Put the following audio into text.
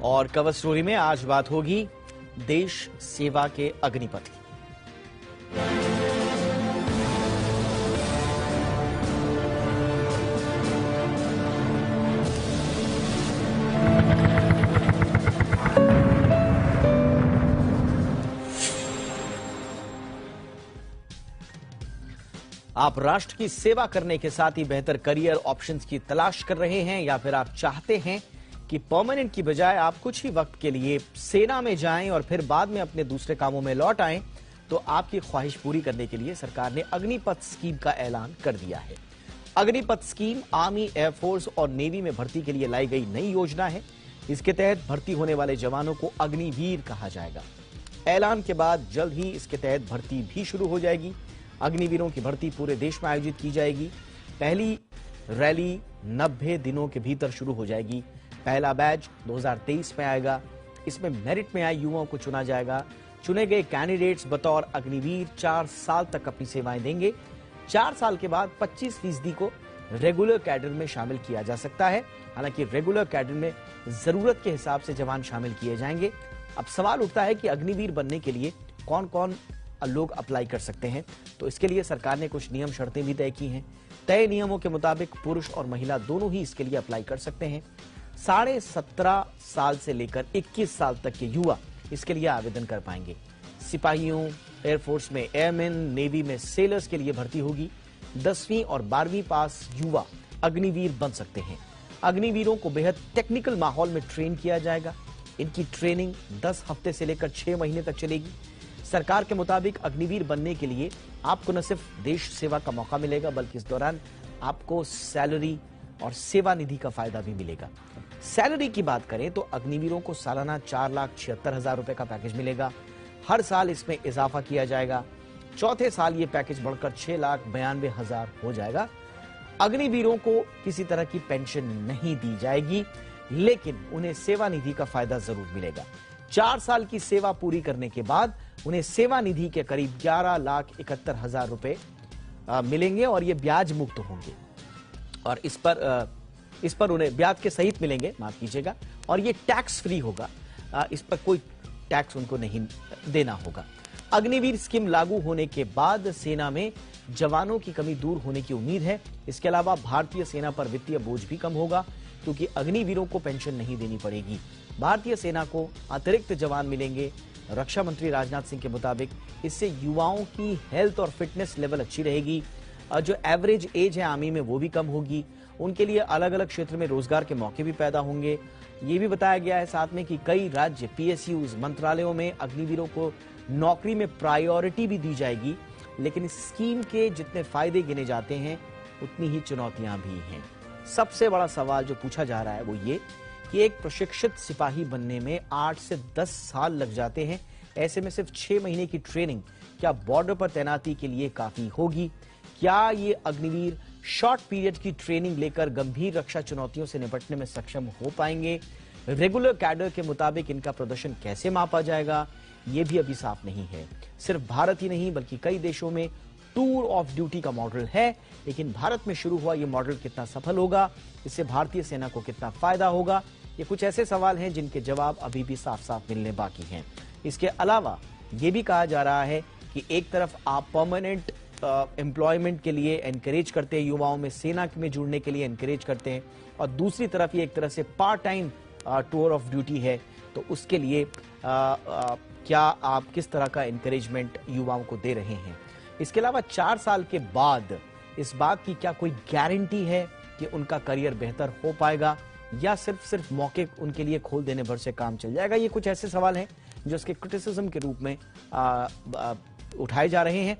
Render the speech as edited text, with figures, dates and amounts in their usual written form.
और cover story में आज बात होगी देश सेवा के अग्निपथ की। आप राष्ट्र की सेवा करने के साथ ही बेहतर करियर ऑप्शंस की तलाश कर रहे हैं, या फिर आप चाहते हैं कि परमानेंट की बजाय आप कुछ ही वक्त के लिए सेना में जाएं और फिर बाद में अपने दूसरे कामों में लौट आएं, तो आपकी ख्वाहिश पूरी करने के लिए सरकार ने अग्निपथ स्कीम का ऐलान कर दिया है। अग्निपथ स्कीम आर्मी, एयरफोर्स और नेवी में भर्ती के लिए लाई गई नई योजना है। इसके तहत भर्ती होने वाले जवानों को अग्निवीर कहा जाएगा। ऐलान के बाद जल्द ही इसके तहत भर्ती भी शुरू हो जाएगी। अग्निवीरों की भर्ती पूरे देश में आयोजित की जाएगी। पहली रैली 90 दिनों के भीतर शुरू हो जाएगी। पहला बैच 2023 में आएगा। इसमें मेरिट में आए युवाओं को चुना जाएगा। चुने गए कैंडिडेट्स बतौर अग्निवीर 4 साल तक अपनी सेवाएं देंगे। 4 साल के बाद 25% को रेगुलर कैडर में शामिल किया जा सकता है। हालांकि रेगुलर कैडर में जरूरत के हिसाब से जवान शामिल किए जाएंगे। अब सवाल उठता है कि अग्निवीर बनने के लिए कौन कौन लोग अप्लाई कर सकते हैं। तो इसके लिए सरकार ने कुछ नियम शर्तें भी तय की हैं। तय नियमों के मुताबिक पुरुष और महिला दोनों ही इसके लिए अप्लाई कर सकते हैं। 17.5 साल से लेकर 21 साल तक के युवा इसके लिए आवेदन कर पाएंगे। सिपाहियों, एयरफोर्स में एयरमैन, नेवी में सेलर्स के लिए भर्ती होगी। 10वीं और 12वीं पास युवा अग्निवीर बन सकते हैं। अग्निवीरों को बेहद टेक्निकल माहौल में ट्रेन किया जाएगा। इनकी ट्रेनिंग 10 हफ्ते से लेकर 6 महीने तक चलेगी। सरकार के मुताबिक अग्निवीर बनने के लिए आपको न सिर्फ देश सेवा का मौका मिलेगा, बल्कि इस दौरान आपको सैलरी और सेवा निधि का फायदा भी मिलेगा। सैलरी की बात करें तो अग्निवीरों को सालाना 4,76,000 रुपए का पैकेज मिलेगा। हर साल इसमें इजाफा किया जाएगा। चौथे साल ये पैकेज बढ़कर 6,92,000 हो जाएगा। अग्निवीरों को किसी तरह की पेंशन नहीं दी जाएगी, लेकिन उन्हें सेवा निधि का फायदा जरूर मिलेगा। 4 साल की सेवा पूरी करने के बाद उन्हें सेवा निधि के करीब 11,71,000 रुपए मिलेंगे और ये ब्याज मुक्त होंगे। और इस पर उन्हें ब्याज के सहित मिलेंगे, माफ कीजिएगा, और ये टैक्स फ्री होगा। इस पर कोई टैक्स उनको नहीं देना होगा। अग्निवीर स्कीम लागू होने के बाद सेना में जवानों की कमी दूर होने की उम्मीद है। इसके अलावा भारतीय सेना पर वित्तीय बोझ भी कम होगा, क्योंकि अग्निवीरों को पेंशन नहीं देनी पड़ेगी। भारतीय सेना को अतिरिक्त जवान मिलेंगे। रक्षा मंत्री राजनाथ सिंह के मुताबिक इससे युवाओं की हेल्थ और फिटनेस लेवल अच्छी रहेगी। जो एवरेज एज है आर्मी में वो भी कम होगी। उनके लिए अलग अलग क्षेत्र में रोजगार के मौके भी पैदा होंगे। ये भी बताया गया है साथ में कि कई राज्य PSUs मंत्रालयों में अग्निवीरों को नौकरी में प्रायोरिटी भी दी जाएगी। लेकिन इस स्कीम के जितने फायदे गिने जाते हैं, उतनी ही चुनौतियां भी हैं। सबसे बड़ा सवाल जो पूछा जा रहा है वो ये कि एक प्रशिक्षित सिपाही बनने में 8 से 10 साल लग जाते हैं। ऐसे में सिर्फ 6 महीने की ट्रेनिंग क्या बॉर्डर पर तैनाती के लिए काफी होगी? क्या ये अग्निवीर शॉर्ट पीरियड की ट्रेनिंग लेकर गंभीर रक्षा चुनौतियों से निपटने में सक्षम हो पाएंगे? रेगुलर कैडर के मुताबिक इनका प्रदर्शन कैसे मापा जाएगा, ये भी अभी साफ नहीं है। सिर्फ भारत ही नहीं, बल्कि कई देशों में टूर ऑफ ड्यूटी का मॉडल है, लेकिन भारत में शुरू हुआ ये मॉडल कितना सफल होगा, इससे भारतीय सेना को कितना फायदा होगा, ये कुछ ऐसे सवाल हैं जिनके जवाब अभी भी साफ साफ मिलने बाकी हैं। इसके अलावा ये भी कहा जा रहा है कि एक तरफ आप परमानेंट एम्प्लॉयमेंट के लिए एनकरेज करते हैं, युवाओं में सेना में जुड़ने के लिए एनकरेज करते हैं, और दूसरी तरफ ये एक तरह से part time tour of duty है। तो उसके लिए क्या आप किस तरह का एनकरेजमेंट युवाओं को दे रहे हैं? इसके अलावा 4 साल के बाद इस बात की क्या कोई गारंटी है कि उनका करियर बेहतर हो पाएगा, या सिर्फ मौके उनके लिए खोल देने भर से काम चल जाएगा? ये कुछ ऐसे सवाल हैं जो उसके क्रिटिसिज्म के रूप में उठाए जा रहे हैं।